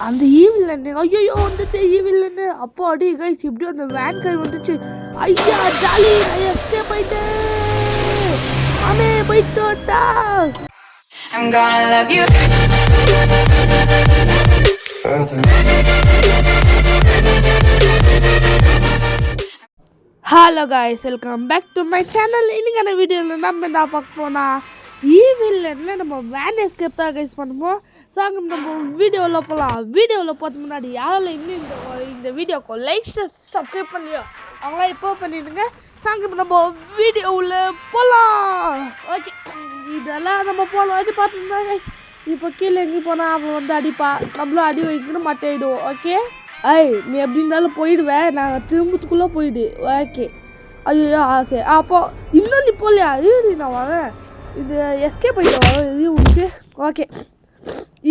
அந்த ஈவில்லன்னு ஐயோ வந்துச்சு ஈவில்லன்னு அப்போ அடி கைஸ் இப்படி அந்த வேன் கை வந்துச்சு ஐயா ஜாலி நான் எஸ்கேப் ஆயிட்டேன் ஆமே போயிட்டோட்டா I'm gonna love you hello guys welcome back to my channel. இன்னைக்கான வீடியோவில் நம்ம என்ன பார்க்க போனால் ஈவில்ல நம்ம வேன் எஸ்கேப் தான் கைஸ் பண்ணுவோம். ஸோ அங்கே நம்ம வீடியோவில் போகலாம். வீடியோவில் போகிறதுக்கு முன்னாடி யாரால இன்னும் இந்த வீடியோக்கு லைக் சப்ஸ்கிரைப் பண்ணியோ அவங்களாம் இப்போ பண்ணிவிடுங்க. ஸோ அங்கே நம்ம வீடியோவில் போகலாம். ஓகே இதெல்லாம் நம்ம போகலாம் வாட்டி பார்த்துருந்தா கைஸ். இப்போ கீழே எங்கே போனால் அவன் வந்து அடிப்பா, நம்மளும் அடி வைக்கணும் மாட்டேடுவோம். ஓகே நீ எப்படி இருந்தாலும் போயிடுவேன், நாங்கள் திரும்பத்துக்குள்ளே போயிடு. ஓகே ஐயோ சரி அப்போ இன்னும் நீ போகலையா? ஈடு நான் வரேன், இது எஸ்கே போயிட்டு வரேன் இது விட்டு. ஓகே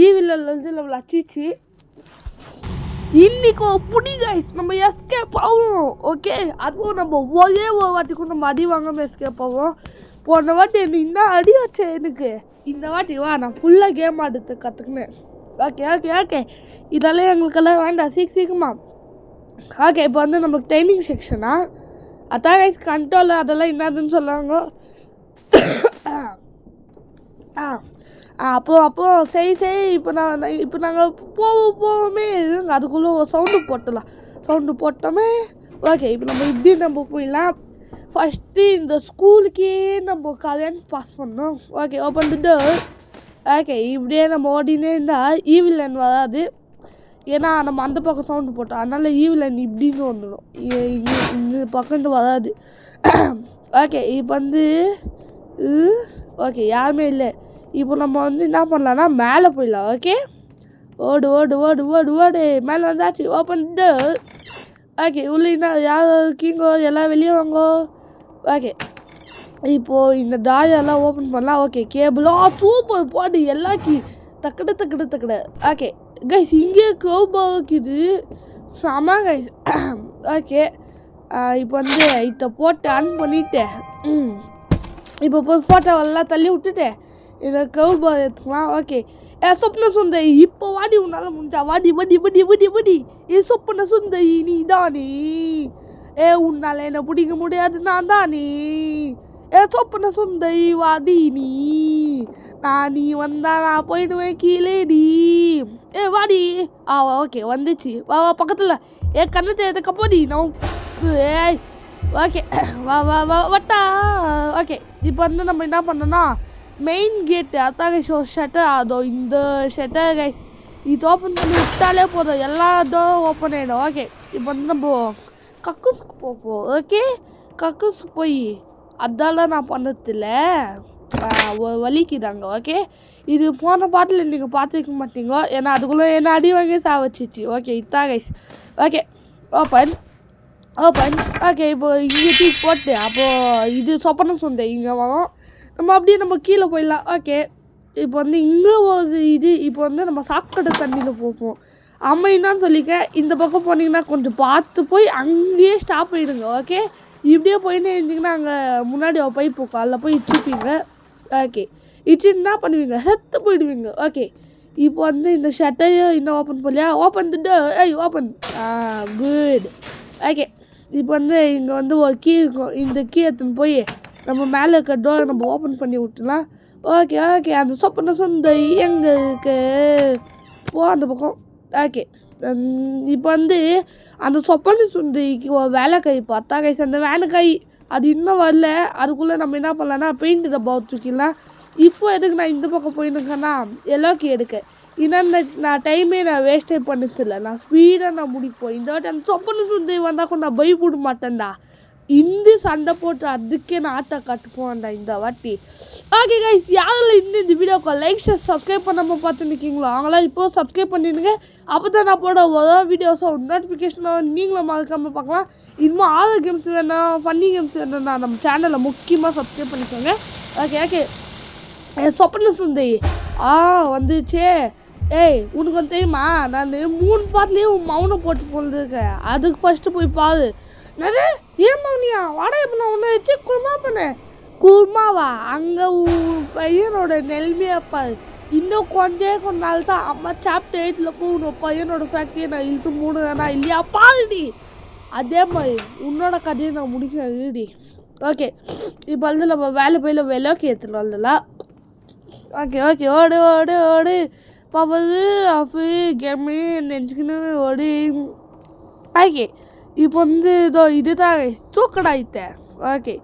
ஈவிலேருந்து நம்ம அச்சிச்சு இன்னைக்கு புடி கைஸ் நம்ம எஸ்கேப் ஆகும். ஓகே அதுவும் நம்ம ஒரே ஒரு வாட்டிக்கும் நம்ம அடி வாங்காமல் எஸ்கேப் ஆகும். போன வாட்டி என்ன இன்னும் அடி வச்சேன் எனக்கு, இந்த வாட்டி வா நான் ஃபுல்லாக கேம் ஆடுறது கற்றுக்கினேன். ஓகே ஓகே ஓகே இதெல்லாம் எங்களுக்கெல்லாம் வேண்டாம் சீக்கிரமா. ஓகே இப்போ வந்து நமக்கு ட்ரைனிங் செக்ஷனா அதான் கைஸ் கண்ட்ரோல் அதெல்லாம் என்னதுன்னு சொல்லுவாங்க. அப்போ சரி இப்போ நாங்கள் போவோமே அதுக்குள்ளே ஒரு சவுண்டு போட்டோமே. ஓகே இப்போ நம்ம இப்படி நம்ம போயிடலாம். ஃபஸ்ட்டு இந்த ஸ்கூலுக்கே நம்ம கல்யாணம் பாஸ் பண்ணோம். Okay open the door. Okay இப்படியே நம்ம ஓடினே இருந்தால் ஈவில்லன் வராது, ஏன்னா நம்ம அந்த பக்கம் சவுண்டு போட்டோம், அதனால் ஈவில்லன் இப்படின்னு வந்துடும், இந்த பக்கம் வராது. ஓகே இப்போ வந்து ஓகே யாருமே இல்லை. இப்போ நம்ம வந்து என்ன பண்ணலான்னா மேலே போயிடலாம். ஓகே ஓடு ஓடு ஓடு ஓடு ஓடு மேலே வந்தாச்சு. Open door. ஓகே உள்ளே என்ன யார் இருக்கீங்கோ, எல்லாம் வெளியே வாங்கோ. ஓகே இப்போது இந்த டாயெல்லாம் ஓப்பன் பண்ணலாம். ஓகே கேபிளோ சூப்பர் போடு எல்லாம் தக்கட. ஓகே கைஸ் இங்கே கோபாக்குது செம கைஸ். ஓகே இப்போ வந்து இதை போட்டு ஆன் பண்ணிவிட்டேன். இப்போ போய் ஃபோட்டோவெல்லாம் தள்ளி விட்டுட்டேன், இதை கவுபா எடுத்துக்கலாம். ஓகே சொப்ன சுந்தரி இப்போ வாடி உன்னால் முடிஞ்சா வாடி வடி வடி வடி வடி சொப்பன சுந்தரி நீ தானே, உன்னால் என்ன பிடிக்க முடியாது நான் தானே, சொப்பன சுந்தரி வாடி நீ வந்தா நான் போயிடுவேன் கீழே வாடி. ஓகே வந்துச்சு வா பக்கத்தில் கண்ணத்தை எதுக்கப்போடி நான் ஓகே வா வா வா வட்டா. ஓகே இப்போ வந்து நம்ம என்ன பண்ணோன்னா மெயின் கேட்டு அதான் கைஸ் ஷட்டர், அதோ இந்த ஷட்டர் கைஸ் இது ஓப்பன் பண்ணி விட்டாலே போதும் எல்லா டோரும் ஓப்பன் ஆகிடும். ஓகே இப்போ வந்து நம்ம கக்கூஸுக்கு போப்போம். ஓகே கக்கூஸு போய் அதெல்லாம் நான் பண்ணதில்ல வலிக்குதாங்க. ஓகே இது போன பாட்டில் நீங்கள் பார்த்துக்க மாட்டீங்க, ஏன்னா அதுக்குள்ளே என்ன அடி வாங்கி சாவச்சிச்சு. ஓகே இதான் கைஸ். Okay open. ஓகே இப்போ இங்கே தூக்கி போட்டு அப்போது இது சொப்பன சொந்த இங்கே வரும், நம்ம அப்படியே நம்ம கீழே போயிடலாம். ஓகே இப்போ வந்து இங்கே ஒரு இது இப்போ வந்து நம்ம சாக்கடை தண்ணியில் போப்போம். அம்மா என்னான்னு சொல்லிக்க, இந்த பக்கம் போனீங்கன்னா கொஞ்சம் பார்த்து போய் அங்கேயே ஸ்டாப் ஆகிடுங்க. ஓகே இப்படியே போயின்னு இருந்தீங்கன்னா அங்கே முன்னாடி பைப் போக்கும், அதில் போய் இச்சுப்பீங்க. ஓகே இச்சு என்ன பண்ணுவீங்க, செத்து போயிடுவீங்க. ஓகே இப்போ வந்து இந்த ஷட்டையும் இன்னும் ஓப்பன் பண்ணலையா, ஓப்பன் ஓப்பன் குட். ஓகே இப்போ வந்து இங்கே வந்து ஒரு கீ இருக்கும், இந்த கீ எடுத்துன்னு போய் நம்ம மேலே இருக்க டோரை நம்ம ஓப்பன் பண்ணி விட்டுலாம். ஓகே அந்த சொப்பன சுந்தரி எங்கே இருக்கு போ அந்த பக்கம். ஓகே இப்போ வந்து அந்த சொப்பன சுந்தரிக்கு ஒரு வேலை கை பார்த்தா கைஸ், அந்த வேலை கை அது இன்னும் வரல, அதுக்குள்ளே நம்ம என்ன பண்ணலான்னா பெயிண்ட் டப்பா தூக்கிடலாம். இப்போ எதுக்கு நான் இந்த பக்கம் போயிட்டுருக்கேன்னா எல்லாக்கி எடுக்க, இன்னும் நான் டைமே நான் வேஸ்டே பண்ணதில்லை, நான் ஸ்பீடாக நான் முடிப்போம். இந்த வாட்டி அந்த சொப்பன சுந்தரி வந்தால் கூட நான் பயப்பட மாட்டேன்டா, இந்த சண்டை போட்டு அதுக்கே நான் ஆட்டை கட்டுப்போம்டா இந்த வாட்டி. ஓகே கைஸ் யாரில் இன்னும் இந்த வீடியோக்கு லைக் சப்ஸ்கிரைப் பண்ணாமல் பார்த்துருக்கீங்களோ அவங்களாம் இப்போது சப்ஸ்கிரைப் பண்ணிடுங்க, அப்போ தான் நான் போட ஒரு வீடியோஸோ நோட்டிஃபிகேஷனோ நீங்களும் மறக்காமல் பார்க்கலாம். இன்னும் ஆறு கேம்ஸ் வேணும், ஃபன்னி கேம்ஸ் வேணும்னா நம்ம சேனலை முக்கியமாக சப்ஸ்கிரைப் பண்ணிக்கோங்க. ஓகே சொப்பன சுந்தரி வந்துச்சே. உனக்கு வந்து தெரியுமா நான் 3 பாட்டுலேயும் மௌனம் போட்டு போயிருக்கேன், அதுக்கு ஃபஸ்ட்டு போய் பாரு. நிறைய ஏன் மௌனியா வாடகை இப்போ நான் ஒன்று வச்சு குருமா பண்ணேன். குருமாவா அங்கே பையனோட நெல்மையாக பாரு, இன்னும் கொஞ்ச நாள் தான் அம்மா சாப்டர் 8ல் போகணும். பையனோட ஃபேக்ட்ரியை நான் இழுத்து மூணுவேனா இல்லையா பாருடி. அதே மாதிரி உன்னோட கதையை நான் முடிக்கிறேன். ஓகே இப்போ வந்து நம்ம வேலை போயில விலைக்கு எடுத்துகிட்டு வந்துடலாம். ஓகே ஓகே ஓடு ஓடு ஓடு பாப்பது ஆஃபு கேமு நினச்சிக்கின்னு ஓடு. ஓகே இப்போ வந்து இதோ இதுதான் தூக்கடாயிட்டேன். ஓகே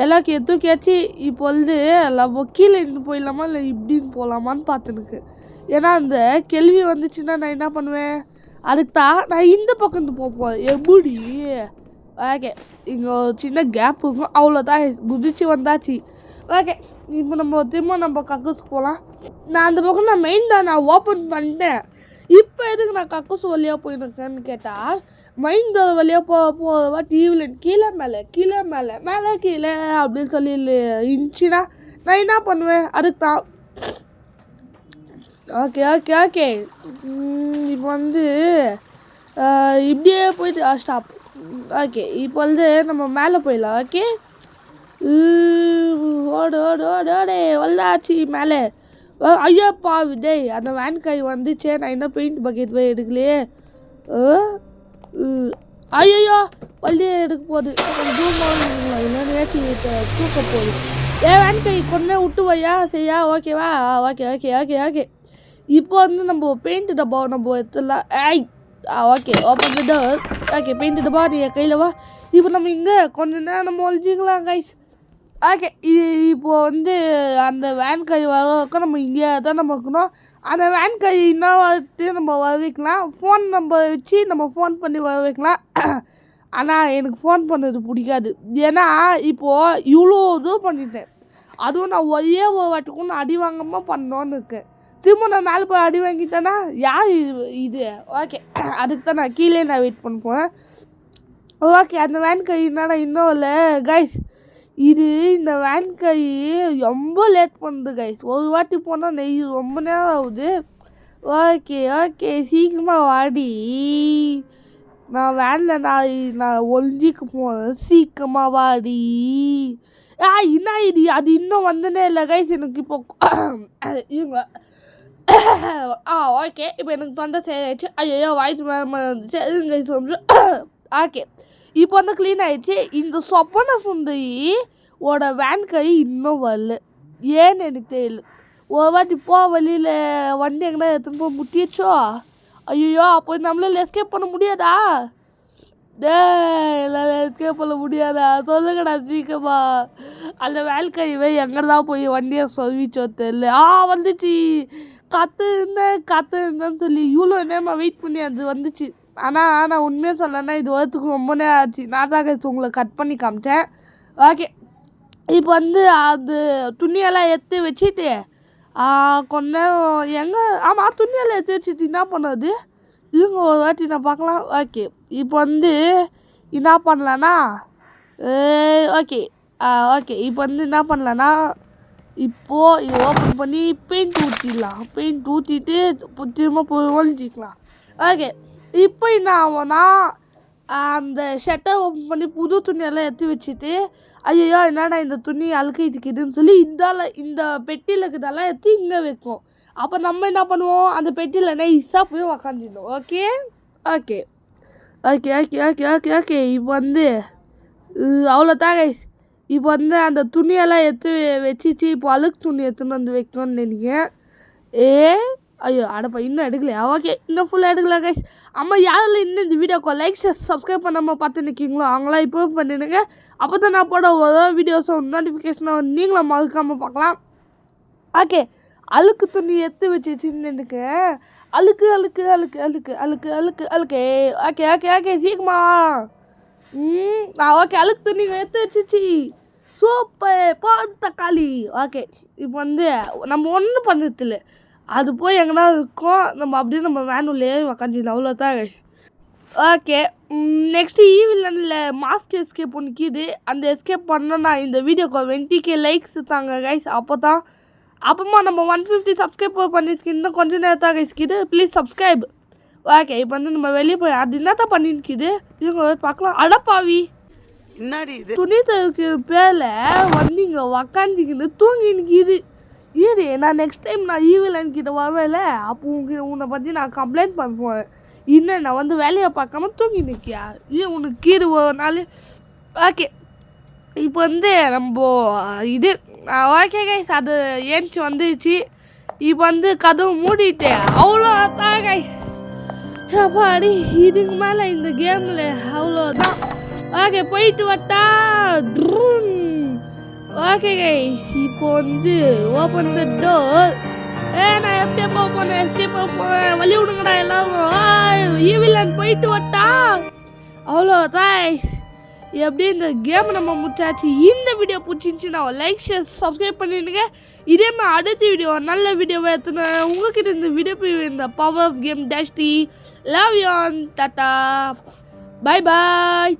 எல்லாத்தையும் தூக்கியாச்சு. இப்போ வந்து நம்ம கீழே இருந்து போயிடலாமா இல்லை இப்படின்னு போகலாமான்னு பார்த்துனுக்கு. ஏன்னா அந்த கேள்வி வந்துச்சுன்னா நான் என்ன பண்ணுவேன், அதுக்கு தான் நான் இந்த பக்கம் இருந்து போகிறேன். எப்படி ஓகே இங்கே ஒரு சின்ன கேப் இருக்கும், அவ்வளோதான் குதிச்சு வந்தாச்சு. ஓகே இப்போ நம்ம திரும்ப நம்ம கக்கூஸ் போகலாம். நான் அந்த பக்கம் நான் மெயின் தான் நான் ஓப்பன் பண்ணிட்டேன். இப்போ எதுக்கு நான் கக்கூஸ் வழியாக போயிருக்கேன்னு கேட்டால், மைண்ட் டோர் வழியாக போவா டிவியில் கீழே மேலே கீழே மேலே மேலே கீழே அப்படின்னு சொல்லி இருந்துச்சுன்னா நான் என்ன பண்ணுவேன், அதுக்கு தான். ஓகே ஓகே ஓகே இப்போ வந்து இப்படியே போயிட்டு ஸ்டாப். ஓகே இப்போ வந்து நம்ம மேலே போயிடலாம். ஓகே ஓடு ஓடு ஓடு ஓடே வந்தாச்சு மேலே. ஐயோப்பா விடய் அந்த வேன் கை வந்துச்சே, நான் என்ன பெயிண்ட் பக்கெட் போய் எடுக்கலையே. ஐயோ வண்டியை எடுக்க போகுது, இல்லை நேற்று தூக்க போகுது. வேன் கை கொஞ்சம் விட்டு வையா செய்யா. ஓகேவா ஓகே ஓகே ஓகே ஓகே இப்போ வந்து நம்ம பெயிண்ட் டப்பா நம்ம எடுத்துடலாம். Okay open the door. Okay paint டப்பா நீ கையில் வா. இப்போ நம்ம இங்கே கொஞ்ச நேரம் நம்ம ஒழிச்சிக்கலாம் கைஸ். ஓகே இப்போ வந்து அந்த வேன் கை வர நம்ம இங்கே தான் நம்ம இருக்கணும். அந்த வேன் கை இன்னொரு நம்ம வர வைக்கலாம். ஃபோன் நம்பர் வச்சு நம்ம ஃபோன் பண்ணி வர வைக்கலாம். ஆனால் எனக்கு ஃபோன் பண்ணுறது பிடிக்காது. ஏன்னா இப்போது இவ்வளோ இதுவும் பண்ணிட்டேன், அதுவும் நான் ஒரே ஒரு வாட்டுக்கும் நான் அடி வாங்காமல் பண்ணோன்னு இருக்கேன். திரும்ப நான் மேலே போய் அடி வாங்கிட்டேன்னா யார் இது. ஓகே அதுக்கு தான் நான் கீழே நான் வெயிட் பண்ணுவேன். ஓகே அந்த வேன் கை என்னடா இன்னும் இல்லை கைஸ். இந்த வேன் கை ரொம்ப லேட் பண்ணுது கைஸ். ஒரு வாட்டி போனால் நெய் ரொம்ப நேரம் ஆகுது. ஓகே ஓகே சீக்கிரமாக வாடி, நான் வேனில் நான் ஒழிஞ்சிக்க போகிறேன். சீக்கிரமாக வாடி. என்ன இது அது இன்னும் வந்தனே இல்லை கைஸ் எனக்கு இப்போ. இவங்க ஓகே இப்போ எனக்கு தொண்டை சரியாயிடுச்சு. ஐயோ வாய்ஸ் வந்துச்சு கைஸ் வந்து. ஓகே இப்போ வந்து க்ளீன் ஆகிடுச்சு. இந்த சொப்பன சுந்தரியோட வேன் கை இன்னும் வரல, ஏன்னு எனக்கு தெரியல. ஒரு வாட்டி வழியில் வண்டி எங்கன்னா எடுத்துன்னு போய் முட்டிச்சோ. ஐயோ அப்போ நம்மளால் எஸ்கேப் பண்ண முடியாதா? என்னால் எஸ்கேப் பண்ண முடியாதா சொல்லுங்கடா சீக்கிரமா. அந்த வேன் கைவை எங்கே தான் போய் வண்டியை சொல்லிச்சோ தெரியல. வந்துச்சு கற்றுருந்தேன்னு சொல்லி இவ்வளோ நேரமாக வெயிட் பண்ணி அது வந்துச்சு. ஆனால் நான் உண்மையாக சொல்லலைன்னா இது வரத்துக்கு ரொம்ப நேரம் ஆச்சு. நான் தான் உங்களை கட் பண்ணி காமிச்சேன். ஓகே இப்போ வந்து அது துணியெல்லாம் எடுத்து வச்சுட்டு கொஞ்சம் எங்கே ஆமாம் துணியெல்லாம் எடுத்து வச்சுட்டு என்ன பண்ணுறது இவங்க ஒரு வாட்டி நான் பார்க்கலாம். ஓகே இப்போ வந்து என்ன பண்ணலான்னா ஓகே ஓகே இப்போ வந்து என்ன பண்ணலான்னா இப்போது இது ஓப்பன் பண்ணி பெயிண்ட் ஊற்றிடலாம். பெயிண்ட் ஊற்றிட்டு திரும்ப போய் ஒழிஞ்சிக்கலாம். ஓகே இப்போ என்ன ஆகும்னா அந்த ஷட்டை ஓப்பன் பண்ணி புது துணியெல்லாம் எடுத்து வச்சுட்டு ஐயோ என்னடா இந்த துணி அழுக்கிட்டுக்குதுன்னு சொல்லி இந்த பெட்டியில் இருக்கிறதெல்லாம் எடுத்து இங்கே வைக்கும். அப்போ நம்ம என்ன பண்ணுவோம், அந்த பெட்டியில் நைஸாக போய் உக்காந்துடணும். Okay okay okay okay okay okay okay இப்போ வந்து அவ்வளோதான் கைஸ். இப்போ வந்து அந்த துணியெல்லாம் எடுத்து வச்சிச்சு. இப்போ அழுக்கு துணி எடுத்துன்னு வந்து வைக்கணும்னு நினைக்கிறேன். ஐயோ அடப்பா இன்னும் எடுக்கலையா? ஓகே இன்னும் ஃபுல்லாக எடுக்கல கைஸ். அம்மா யாரெல்லாம் இன்னும் இந்த வீடியோக்கு லைக் சப்ஸ்கிரைப் பண்ணாமல் பார்த்து நிற்கிங்களோ அவங்களாம் இப்போ பண்ணிடுங்க. அப்போ தான் நான் போட ஒரு வீடியோஸும் நோட்டிஃபிகேஷனாக நீங்களும் மறக்காமல் பார்க்கலாம். ஓகே அழுக்கு துணி எடுத்து வச்சுன்னு எனக்கு அழுக்கு அழுக்கு அழுக்கு அழுக்கு அழுக்கு அழுக்கு அழுக்கு. ஓகே ஓகே ஓகே சீக்கிரமா. ஓகே அழுக்கு துணி எடுத்து வச்சிச்சு. சூப்பர் போடு தக்காளி. ஓகே இப்போ வந்து நம்ம ஒன்றும் பண்ணுறதில்ல, அது போய் எங்கன்னா இருக்கும். நம்ம அப்படியே நம்ம வேனுள்ளே உக்காந்துடலாம். அவ்வளோதான் கைஸ். ஓகே நெக்ஸ்ட்டு ஈவினில் மாஸ்க் எஸ்கேப் நிற்கிது. அந்த எஸ்கேப் பண்ணோன்னா இந்த வீடியோக்கு 20K லைக்ஸ் தாங்க கைஸ். அப்புறமா நம்ம 150 சப்ஸ்கிரைப் பண்ணிருக்கு. இன்னும் கொஞ்சம் நேரம் தான் கைஸ்க்குது. Please subscribe. ஓகே இப்போ வந்து நம்ம வெளியே போய் அது என்ன தான் பண்ணிருக்குது இவங்க பார்க்கலாம். அடப்பாவி என்னடி இது துணி துவைக்கிற பேரில் வந்து இங்கே உக்காந்துக்கின்னு தூங்கி நிற்கிது. ஏடி நான் நெக்ஸ்ட் டைம் நான் ஈவிலன் கிட்ட வருவேன்ல அப்போ உன்னை பற்றி நான் கம்ப்ளைண்ட் பண்ணுவேன். இன்னும் நான் வந்து வேலையை பார்க்காம தூங்கி நிற்கியா? ஏன் உனக்கு கீடு ஒரு நாள்? ஓகே இப்போ வந்து நம்ம இது ஓகே கைஸ் அது ஏன்ச்சு வந்துச்சு. இப்போ வந்து கதவு மூடிட்டு அவ்வளோதான் கைஸ். அப்பாடி இதுக்கு மேலே இந்த கேமில் அவ்வளோதான். ஓகே போயிட்டு வட்டா. ஓகே கைஸ் இப்போ வந்து ஓப்பன் த டோர். நான் எஸ்கேப் போனேன் வழி விடுங்கடா எல்லாரும். ஈவிலன் போயிட்டு வட்டா. அவ்வளோதான் எப்படி இந்த கேம் நம்ம முடிச்சாச்சு. இந்த வீடியோ பிடிச்சிருந்துச்சுன்னா லைக் ஷேர் சப்ஸ்கிரைப் பண்ணிடுங்க. இதே மாதிரி அடுத்த வீடியோ நல்ல வீடியோவை எடுத்துன்னு உங்ககிட்ட இந்த வீடியோ இந்த பவர் ஆஃப் கேம் டேஷ்டி love you and tata bye bye.